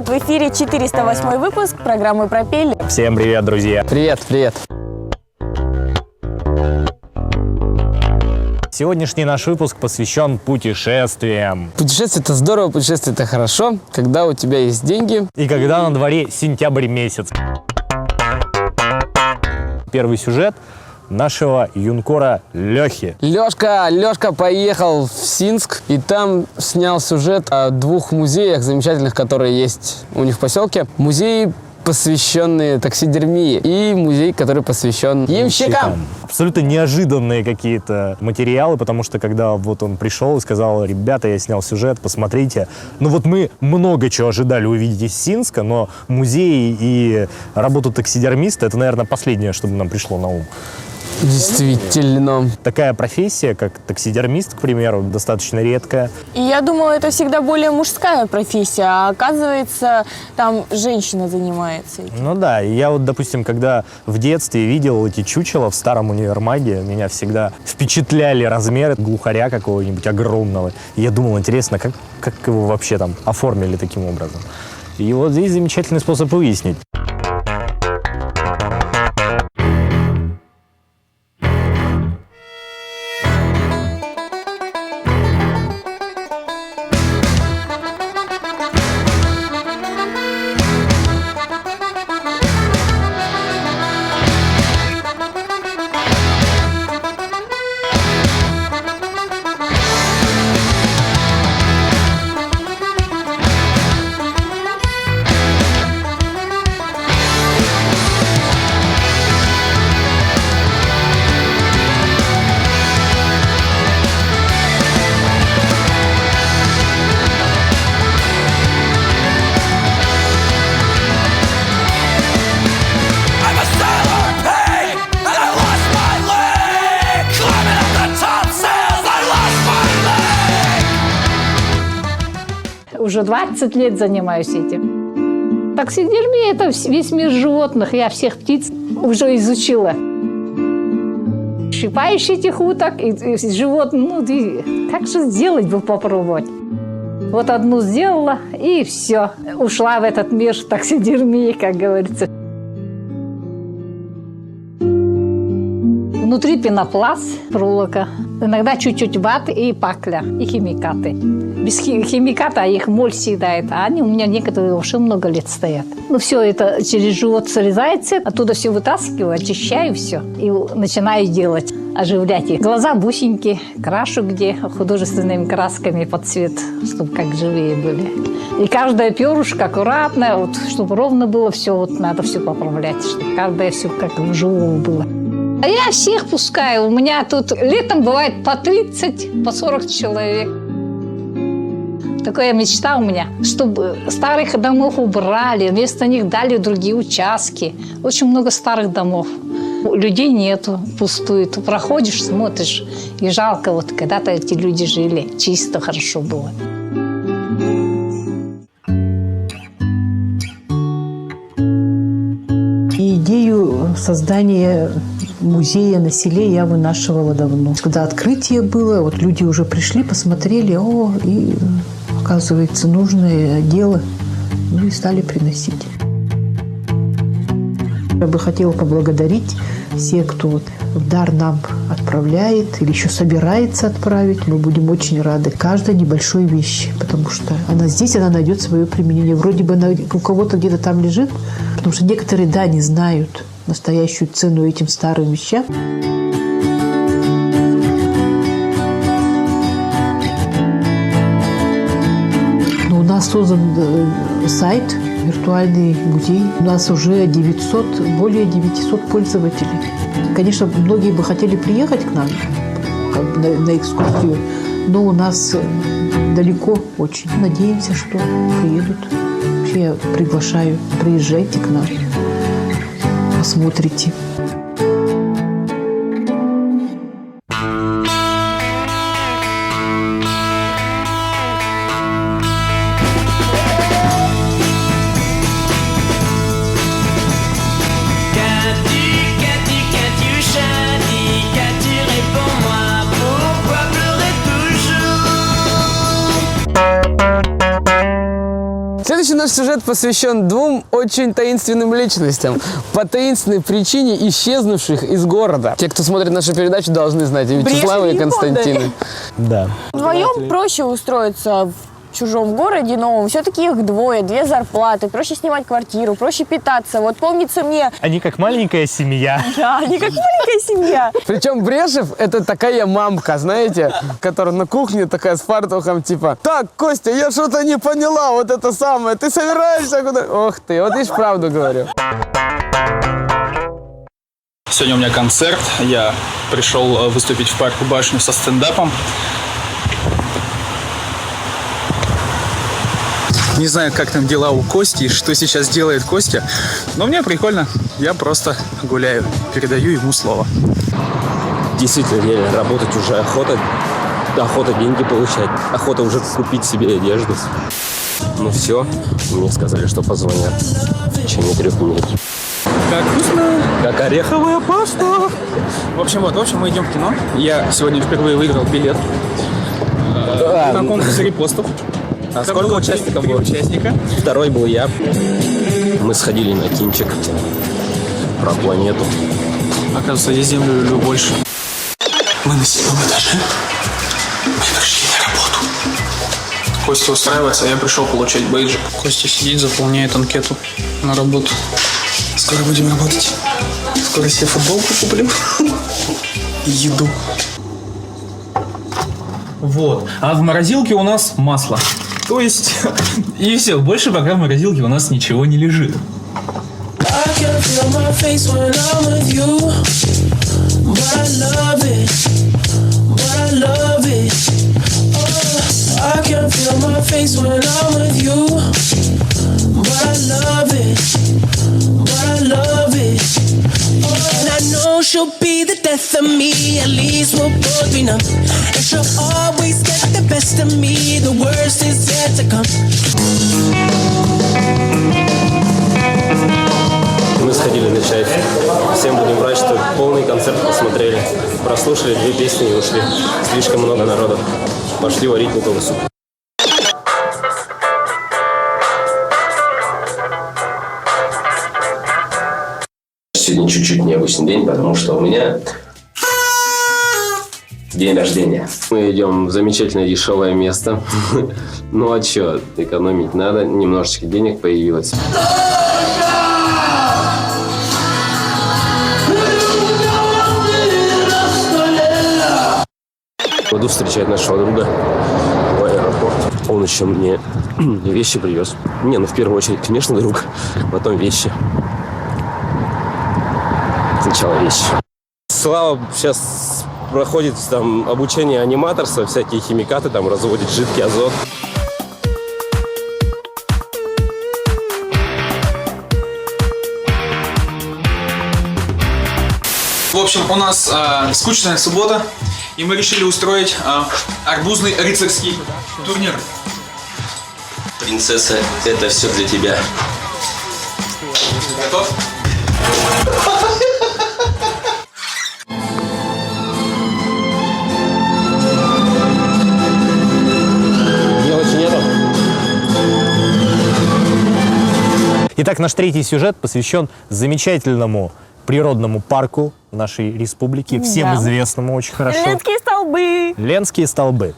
В эфире 408 выпуск программы «Пропеллер». Всем привет, друзья! Привет, привет! Сегодняшний наш выпуск посвящен путешествиям. Путешествие – это здорово, путешествие – это хорошо, когда у тебя есть деньги. И когда на дворе сентябрь месяц. Первый сюжет нашего юнкора Лехи. Лешка поехал в Синск и там снял сюжет о двух музеях замечательных, которые есть у них в поселке. Музей, посвященный таксидермии, и музей, который посвящен ямщикам. Абсолютно неожиданные какие-то материалы, потому что когда вот он пришел и сказал: ребята, я снял сюжет, посмотрите. Ну вот мы много чего ожидали увидеть из Синска, но музей и работу таксидермиста — это, наверное, последнее, что нам пришло на ум. Действительно. Такая профессия, как таксидермист, к примеру, достаточно редкая. И я думала, это всегда более мужская профессия, а оказывается, там женщина занимается этим. Ну да, и я вот, допустим, когда в детстве видел эти чучела в старом универмаге, меня всегда впечатляли размеры глухаря какого-нибудь огромного. И я думал, интересно, как его вообще там оформили таким образом. И вот здесь замечательный способ выяснить. Уже 20 лет занимаюсь этим. Таксидермия – это весь мир животных. Я всех птиц уже изучила. Щипаешь этих уток и животных. Ну, как же сделать бы попробовать? Вот одну сделала, и все. Ушла в этот мир таксидермии, как говорится. Внутри пенопласт, проволока, иногда чуть-чуть ваты и пакля, и химикаты. Без химиката их моль съедает, а они у меня некоторые вообще много лет стоят. Ну, все это через живот срезается, оттуда все вытаскиваю, очищаю все и начинаю делать, оживлять их. Глаза бусинки, крашу где художественными красками под цвет, чтобы как живые были. И каждое перышко аккуратно, вот, чтобы ровно было все, вот надо все поправлять, чтобы каждое все как вживую было. А я всех пускаю. У меня тут летом бывает по 30, по 40 человек. Такая мечта у меня, чтобы старых домов убрали, вместо них дали другие участки. Очень много старых домов. Людей нету, пустует. Проходишь, смотришь, и жалко, вот когда-то эти люди жили, чисто, хорошо было. Идею создания музея на селе я вынашивала давно. Когда открытие было, вот люди уже пришли, посмотрели, и оказывается нужное дело, ну и стали приносить. Я бы хотела поблагодарить всех, кто вот в дар нам отправляет или еще собирается отправить. Мы будем очень рады каждой небольшой вещи, потому что она здесь, она найдет свое применение. Вроде бы она у кого-то где-то там лежит, потому что некоторые, да, не знают настоящую цену этим старым вещам. Но у нас создан сайт, виртуальный музей. У нас уже более 900 пользователей. Конечно, многие бы хотели приехать к нам на экскурсию, но у нас далеко очень. Надеемся, что приедут. Вообще я приглашаю, приезжайте к нам. Посмотрите. наш сюжет посвящен двум очень таинственным личностям. По таинственной причине исчезнувших из города. Те, кто смотрит нашу передачу, должны знать. И Вячеслава, и Константина. Да. Вдвоем проще устроиться в чужом городе новом. Все-таки их двое, 2 зарплаты. Проще снимать квартиру, проще питаться. Вот помнится мне... Они как маленькая семья. Да, они как маленькая семья. Причем Брешев — это такая мамка, знаете, которая на кухне такая с фартухом, типа: так, Костя, я что-то не поняла, вот это самое, ты собираешься куда? Ох ты, вот видишь, правду говорю. Сегодня у меня концерт. Я пришел выступить в парк Башню со стендапом. Не знаю, как там дела у Кости, что сейчас делает Костя, но мне прикольно. Я просто гуляю, передаю ему слово. Действительно, реально, работать уже охота. Охота деньги получать. Охота уже купить себе одежду. Ну все, мне сказали, что позвонят в течение 3 минут. Как вкусно! Как ореховая паста! В общем, мы идем в кино. Я сегодня впервые выиграл билет на конкурс репостов. А сколько участников было? 3 участника. 2-й был я. Мы сходили на кинчик про планету. Оказывается, я Землю люблю больше. Мы на 7-м этаже. Мы пришли на работу. Костя устраивается, а я пришел получать бейджик. Костя сидит, заполняет анкету на работу. Скоро будем работать. Скоро себе футболку куплю. И еду. Вот. А в морозилке у нас масло. То есть, и все, больше пока в морозилке у нас ничего не лежит. She'll be the death of me, at least we'll both be numb. And she'll always get the best of me, the worst is yet to come. Мы сходили на чай. Всем будем врать, что полный концерт посмотрели. Прослушали 2 песни и ушли. Слишком много народу. Пошли варить луковый суп. Сегодня чуть-чуть необычный день, потому что у меня день рождения. Мы идем в замечательное дешевое место. Ну а что, экономить надо, немножечко денег появилось. Буду встречать нашего друга в аэропорт. Он еще мне вещи привез. Не, ну в первую очередь, конечно, друг, потом вещи. Сначала вещи. Слава сейчас проходит там обучение аниматорства, всякие химикаты, там разводит жидкий азот. В общем, у нас скучная суббота, и мы решили устроить арбузный рыцарский турнир. Принцесса, это все для тебя. Готов? Мелочи нету? Итак, наш 3-й сюжет посвящен замечательному природному парку нашей республики, всем Да. известному очень хорошо. Ленские столбы. Ленские столбы.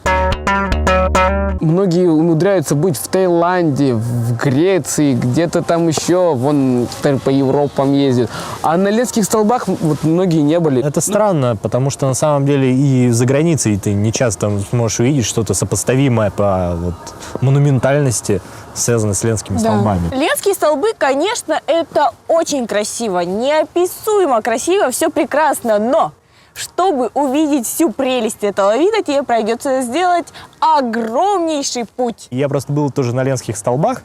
Многие умудряются быть в Таиланде, в Греции, где-то там еще, вон по Европам ездят. А на Ленских столбах вот многие не были. Это странно, потому что на самом деле и за границей ты не часто сможешь увидеть что-то сопоставимое по вот, монументальности, связанное с Ленскими столбами. Ленские столбы, конечно, это очень красиво, неописуемо красиво, все прекрасно, но чтобы увидеть всю прелесть этого вида, тебе придется сделать огромнейший путь. Я просто был тоже на Ленских столбах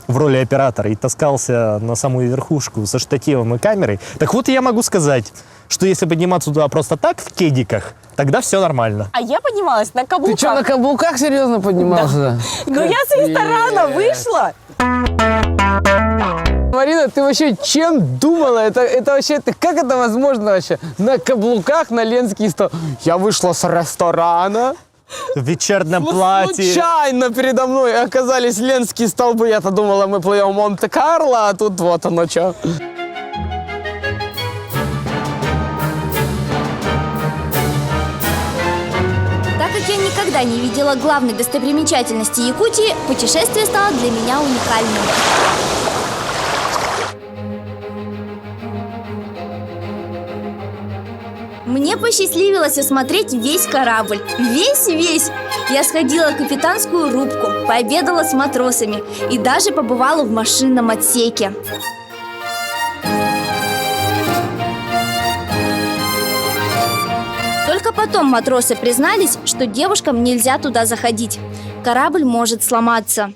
в роли оператора и таскался на самую верхушку со штативом и камерой. Так вот, я могу сказать, что если подниматься туда просто так, в кедиках, тогда все нормально. А я поднималась на Ты каблуках. что, на каблуках серьезно поднимался? Но я с ресторана вышла. Марина, ты вообще чем думала? Это вообще, как это возможно вообще? На каблуках на Ленские столбы. Я вышла с ресторана, В вечернем платье. Случайно передо мной оказались Ленские столбы. Я-то думала, мы плывем в Монте-Карло, а тут вот оно что. Так как я никогда не видела главной достопримечательности Якутии, путешествие стало для меня уникальным. Мне посчастливилось осмотреть весь корабль. Весь-весь! Я сходила в капитанскую рубку, пообедала с матросами и даже побывала в машинном отсеке. Только потом матросы признались, что девушкам нельзя туда заходить. Корабль может сломаться.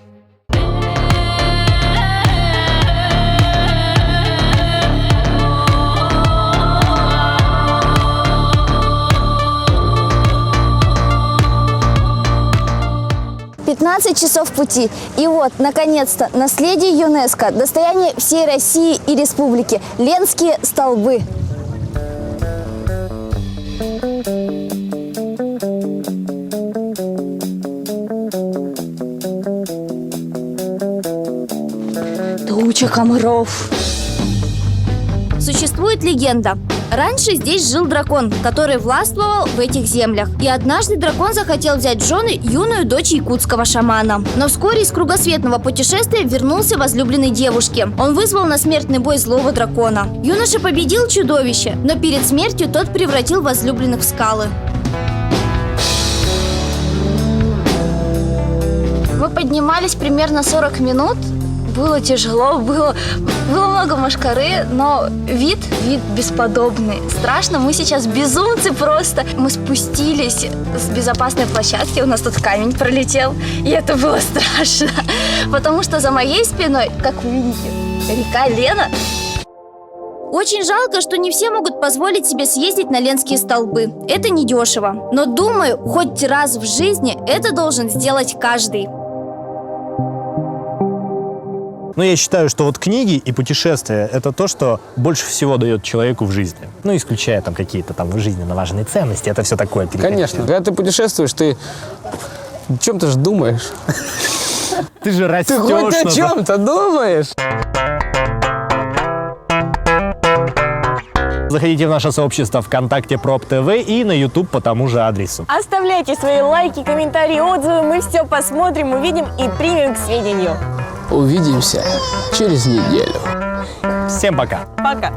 «15 часов пути. И вот, наконец-то, наследие ЮНЕСКО, достояние всей России и республики. Ленские столбы». Туча комаров. Существует легенда. Раньше здесь жил дракон, который властвовал в этих землях. И однажды дракон захотел взять в жены юную дочь якутского шамана. Но вскоре из кругосветного путешествия вернулся возлюбленной девушке. Он вызвал на смертный бой злого дракона. Юноша победил чудовище, но перед смертью тот превратил возлюбленных в скалы. Мы поднимались примерно 40 минут. Было тяжело, было много мошкары, но вид бесподобный. Страшно, мы сейчас безумцы просто. Мы спустились с безопасной площадки, у нас тут камень пролетел, и это было страшно. Потому что за моей спиной, как вы видите, река Лена. Очень жалко, что не все могут позволить себе съездить на Ленские столбы. Это недешево. Но думаю, хоть раз в жизни это должен сделать каждый. Но я считаю, что вот книги и путешествия – это то, что больше всего дает человеку в жизни. Ну, исключая там какие-то там жизненно важные ценности, это все такое. Конечно. Когда ты путешествуешь, ты о чем-то же думаешь. Ты же растешь. Ты хоть о чем-то думаешь. Заходите в наше сообщество ВКонтакте Проб ТВ и на YouTube по тому же адресу. Оставляйте свои лайки, комментарии, отзывы. Мы все посмотрим, увидим и примем к сведению. Увидимся через неделю. Всем пока. Пока.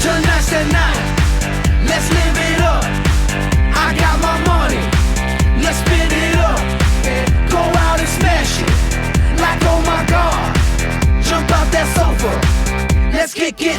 Tonight's the night, let's live it up. I got my money, let's spin it up. Go out and smash it, like oh my god. Jump out that sofa, let's kick it.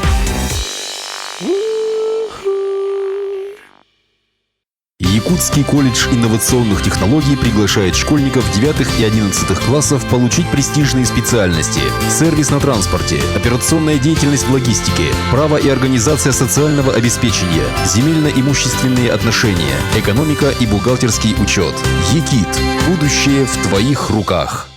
Якутский колледж инновационных технологий приглашает школьников 9 и 11 классов получить престижные специальности: сервис на транспорте, операционная деятельность в логистике, право и организация социального обеспечения, земельно-имущественные отношения, экономика и бухгалтерский учет. ЕКИТ. Будущее в твоих руках.